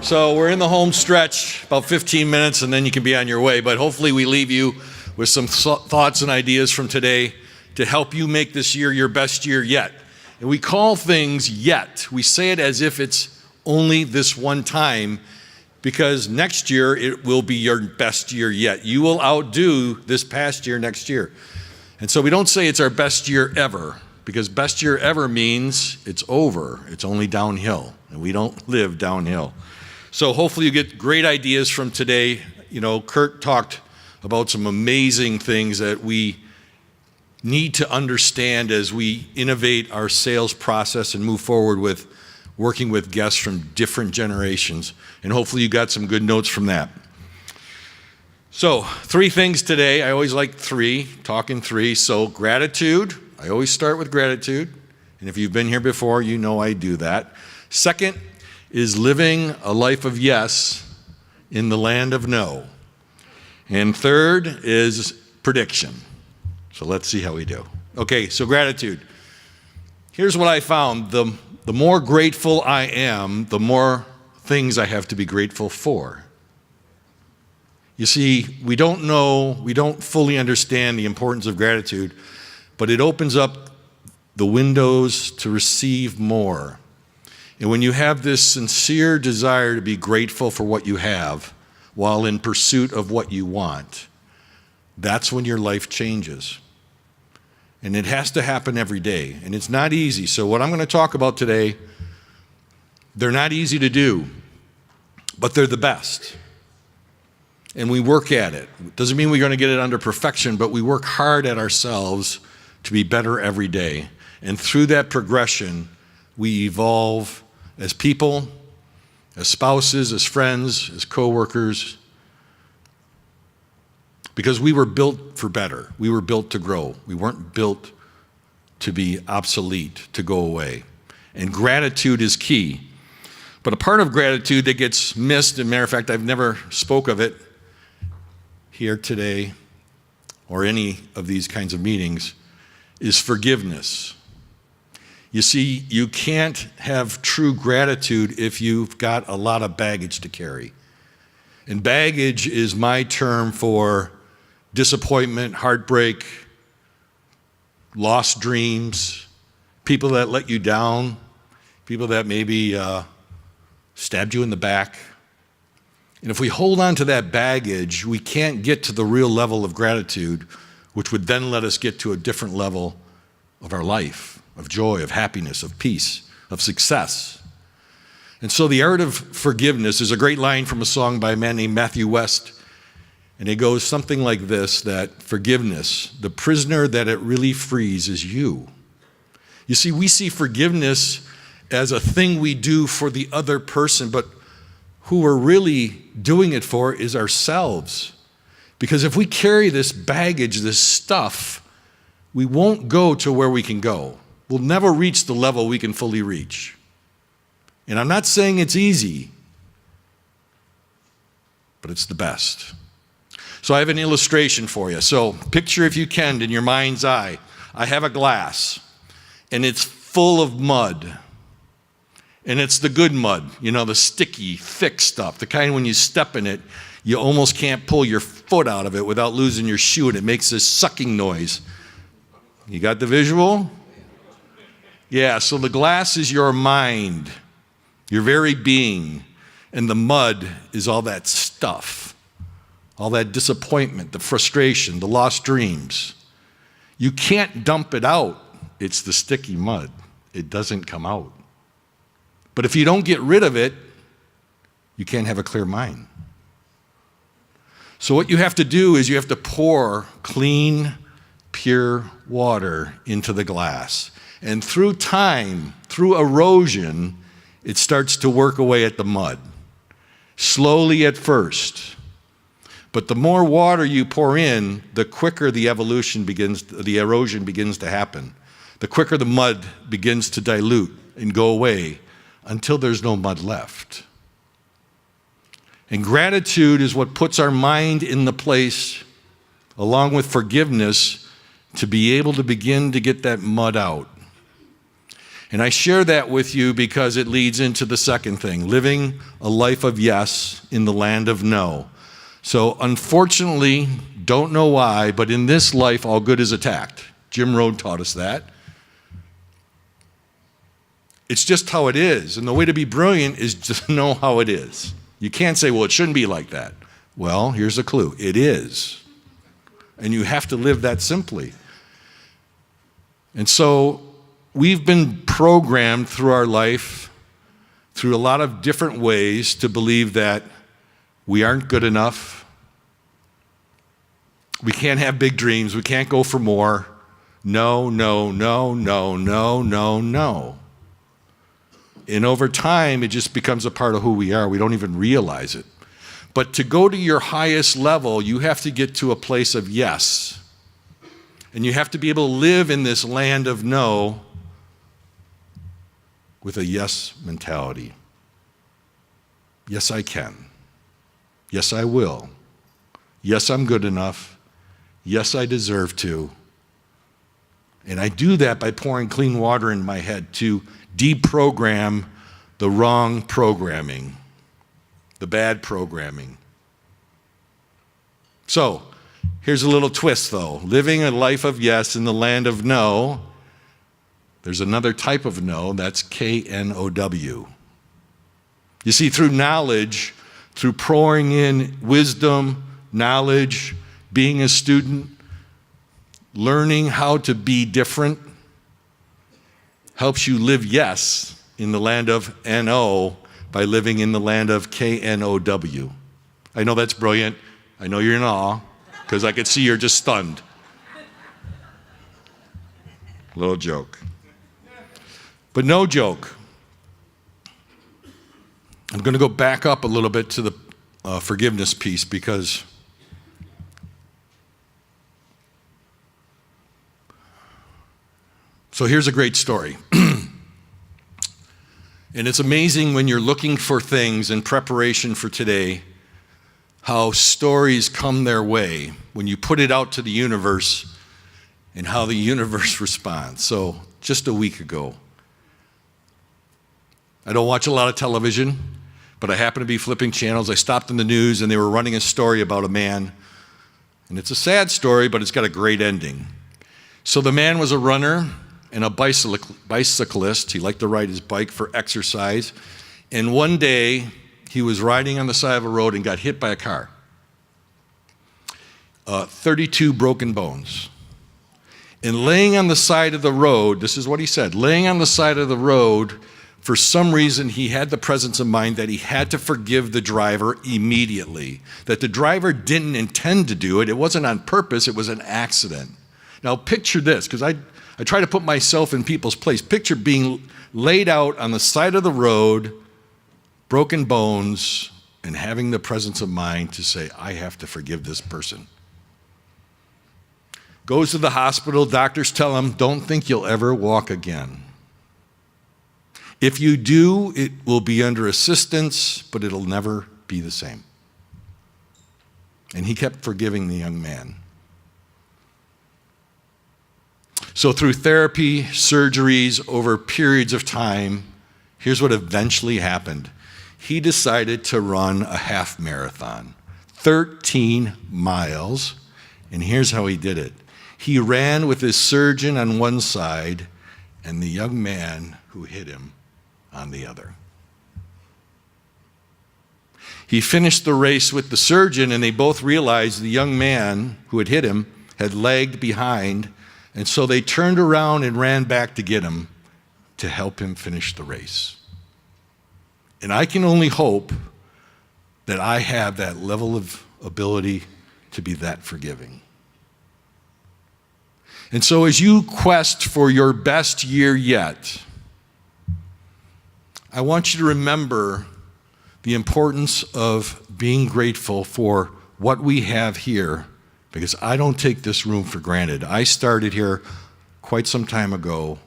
So we're in the home stretch, about 15 minutes, and then you can be on your way. But hopefully we leave you with some thoughts and ideas from today to help you make this year your best year yet. And we call things yet. We say it as if it's only this one time, because next year it will be your best year yet. You will outdo this past year next year. And so we don't say it's our best year ever, because best year ever means it's over. It's only downhill, and we don't live downhill. So hopefully you get great ideas from today. You know, Kurt talked about some amazing things that we need to understand as we innovate our sales process and move forward with working with guests from different generations. And hopefully you got some good notes from that. So 3 things today. I always like 3, talking 3. So gratitude. I always start with gratitude. And if you've been here before, you know I do that. Second is living a life of yes in the land of no. And third is prediction. So let's see how we do. Okay, so gratitude. Here's what I found. The more grateful I am, the more things I have to be grateful for. You see, we don't fully understand the importance of gratitude, but it opens up the windows to receive more. And when you have this sincere desire to be grateful for what you have while in pursuit of what you want, that's when your life changes. And it has to happen every day. And it's not easy. So what I'm going to talk about today, they're not easy to do, but they're the best. And we work at it. Doesn't mean we're going to get it under perfection, but we work hard at ourselves to be better every day. And through that progression, we evolve as people, as spouses, as friends, as co-workers, because we were built for better. We were built to grow. We weren't built to be obsolete, to go away. And gratitude is key. But a part of gratitude that gets missed, as a matter of fact, I've never spoke of it here today or any of these kinds of meetings, is forgiveness. You see, you can't have true gratitude if you've got a lot of baggage to carry. And baggage is my term for disappointment, heartbreak, lost dreams, people that let you down, people that maybe stabbed you in the back. And if we hold on to that baggage, we can't get to the real level of gratitude, which would then let us get to a different level of our life, of joy, of happiness, of peace, of success. And so the art of forgiveness is a great line from a song by a man named Matthew West. And it goes something like this, that forgiveness, the prisoner that it really frees is you. You see, we see forgiveness as a thing we do for the other person, but who we're really doing it for is ourselves. Because if we carry this baggage, this stuff, we won't go to where we can go. We'll never reach the level we can fully reach. And I'm not saying it's easy, but it's the best. So I have an illustration for you. So picture, if you can, in your mind's eye, I have a glass, and it's full of mud. And it's the good mud, you know, the sticky, thick stuff, the kind when you step in it, you almost can't pull your foot out of it without losing your shoe, and it makes this sucking noise. You got the visual? Yeah, so the glass is your mind, your very being, and the mud is all that stuff, all that disappointment, the frustration, the lost dreams. You can't dump it out. It's the sticky mud. It doesn't come out. But if you don't get rid of it, you can't have a clear mind. So what you have to do is you have to pour clean, pure water into the glass. And through time, through erosion, it starts to work away at the mud. Slowly at first. But the more water you pour in, the quicker the erosion begins to happen. The quicker the mud begins to dilute and go away until there's no mud left. And gratitude is what puts our mind in the place, along with forgiveness, to be able to begin to get that mud out. And I share that with you because it leads into the second thing, living a life of yes in the land of no. So unfortunately, don't know why, but in this life, all good is attacked. Jim Rohn taught us that. It's just how it is. And the way to be brilliant is just know how it is. You can't say, well, it shouldn't be like that. Well, here's a clue. It is. And you have to live that simply. And so we've been programmed through our life, through a lot of different ways, to believe that we aren't good enough. We can't have big dreams. We can't go for more. No, no, no, no, no, no, no. And over time, it just becomes a part of who we are. We don't even realize it. But to go to your highest level, you have to get to a place of yes. And you have to be able to live in this land of no with a yes mentality. Yes, I can. Yes, I will. Yes, I'm good enough. Yes, I deserve to. And I do that by pouring clean water in my head to deprogram the wrong programming, the bad programming. So, here's a little twist though. Living a life of yes in the land of no, there's another type of no, that's K-N-O-W. You see, through knowledge, through pouring in wisdom, knowledge, being a student, learning how to be different, helps you live yes in the land of N-O by living in the land of K-N-O-W. I know that's brilliant. I know you're in awe, because I could see you're just stunned. Little joke. But no joke. I'm going to go back up a little bit to the forgiveness piece, because so here's a great story. And it's amazing when you're looking for things in preparation for today, how stories come their way when you put it out to the universe and how the universe responds. So just a week ago, I don't watch a lot of television, but I happened to be flipping channels. I stopped in the news and they were running a story about a man. And it's a sad story, but it's got a great ending. So the man was a runner and a bicyclist. He liked to ride his bike for exercise. And one day, he was riding on the side of a road and got hit by a car. 32 broken bones. And laying on the side of the road, this is what he said, laying on the side of the road, for some reason he had the presence of mind that he had to forgive the driver immediately. That the driver didn't intend to do it. It wasn't on purpose. It was an accident. Now picture this, because I try to put myself in people's place. Picture being laid out on the side of the road, broken bones, and having the presence of mind to say, I have to forgive this person. Goes to the hospital, doctors tell him, don't think you'll ever walk again. If you do, it will be under assistance, but it'll never be the same. And he kept forgiving the young man. So through therapy, surgeries, over periods of time, here's what eventually happened. He decided to run a half marathon, 13 miles, and here's how he did it. He ran with his surgeon on one side and the young man who hit him on the other. He finished the race with the surgeon, and they both realized the young man who had hit him had lagged behind. And so they turned around and ran back to get him to help him finish the race. And I can only hope that I have that level of ability to be that forgiving. And so as you quest for your best year yet, I want you to remember the importance of being grateful for what we have here, because I don't take this room for granted. I started here quite some time ago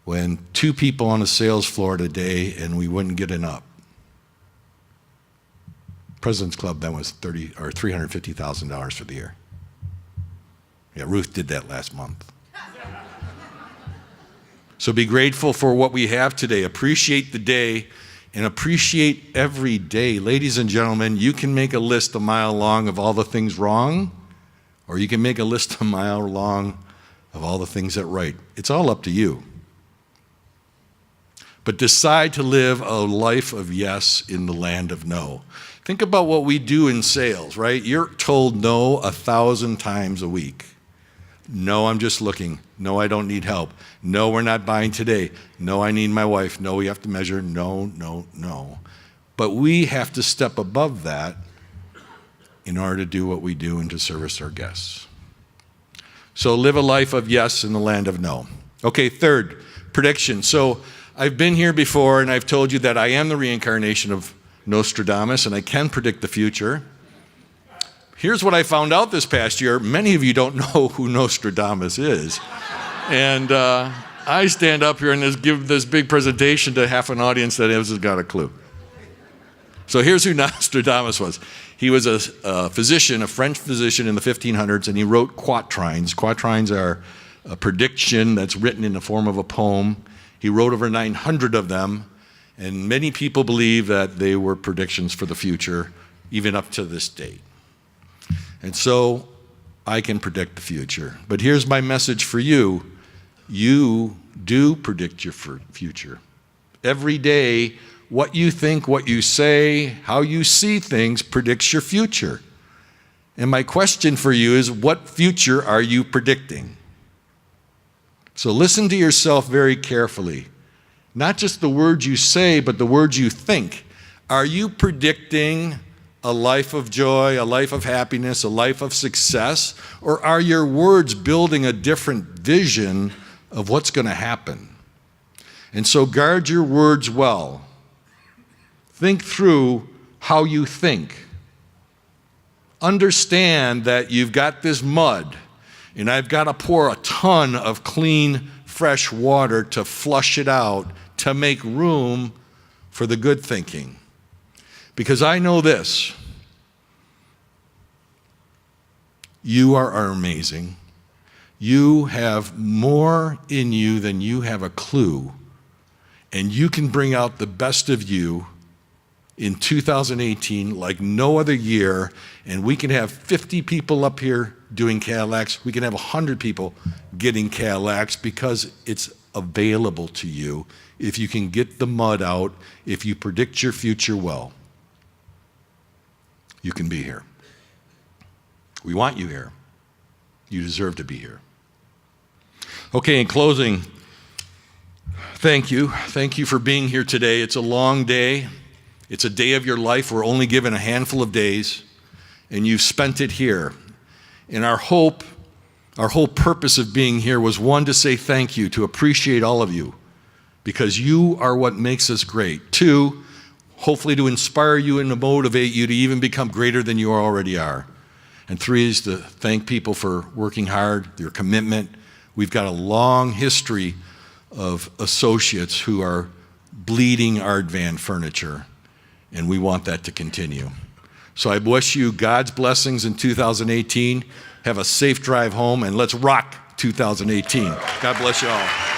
when 2 people on the sales floor today and we wouldn't get enough. President's Club then was $350,000 for the year. Yeah, Ruth did that last month. So be grateful for what we have today. Appreciate the day and appreciate every day. Ladies and gentlemen, you can make a list a mile long of all the things wrong, or you can make a list a mile long of all the things that are right. It's all up to you. But decide to live a life of yes in the land of no. Think about what we do in sales, right? You're told no 1,000 times a week. No, I'm just looking. No, I don't need help. No, we're not buying today. No, I need my wife. No, we have to measure. No, no, no. But we have to step above that in order to do what we do and to service our guests. So live a life of yes in the land of no. Okay, third, prediction. So I've been here before and I've told you that I am the reincarnation of Nostradamus and I can predict the future. Here's what I found out this past year. Many of you don't know who Nostradamus is. And I stand up here and give this big presentation to half an audience that hasn't got a clue. So here's who Nostradamus was. He was a physician, a French physician in the 1500s, and he wrote quatrains. Quatrains are a prediction that's written in the form of a poem. He wrote over 900 of them, and many people believe that they were predictions for the future, even up to this date. And so I can predict the future. But here's my message for you. You do predict your future. Every day, what you think, what you say, how you see things predicts your future. And my question for you is, what future are you predicting? So listen to yourself very carefully. Not just the words you say, but the words you think. Are you predicting a life of joy, a life of happiness, a life of success? Or are your words building a different vision of what's going to happen? And so guard your words well. Think through how you think. Understand that you've got this mud, and I've got to pour a ton of clean, fresh water to flush it out, to make room for the good thinking. Because I know this, you are amazing. You have more in you than you have a clue, and you can bring out the best of you in 2018 like no other year, and we can have 50 people up here doing Cadillacs. We can have 100 people getting Cadillacs because it's available to you if you can get the mud out, if you predict your future well. You can be here. We want you here. You deserve to be here. Okay, in closing, thank you. Thank you for being here today. It's a long day. It's a day of your life. We're only given a handful of days, and you've spent it here. And our whole purpose of being here was, one, to say thank you, to appreciate all of you, because you are what makes us great. Two, hopefully to inspire you and to motivate you to even become greater than you already are. And three is to thank people for working hard, their commitment. We've got a long history of associates who are bleeding Aardvan furniture, and we want that to continue. So I wish you God's blessings in 2018. Have a safe drive home, and let's rock 2018. God bless you all.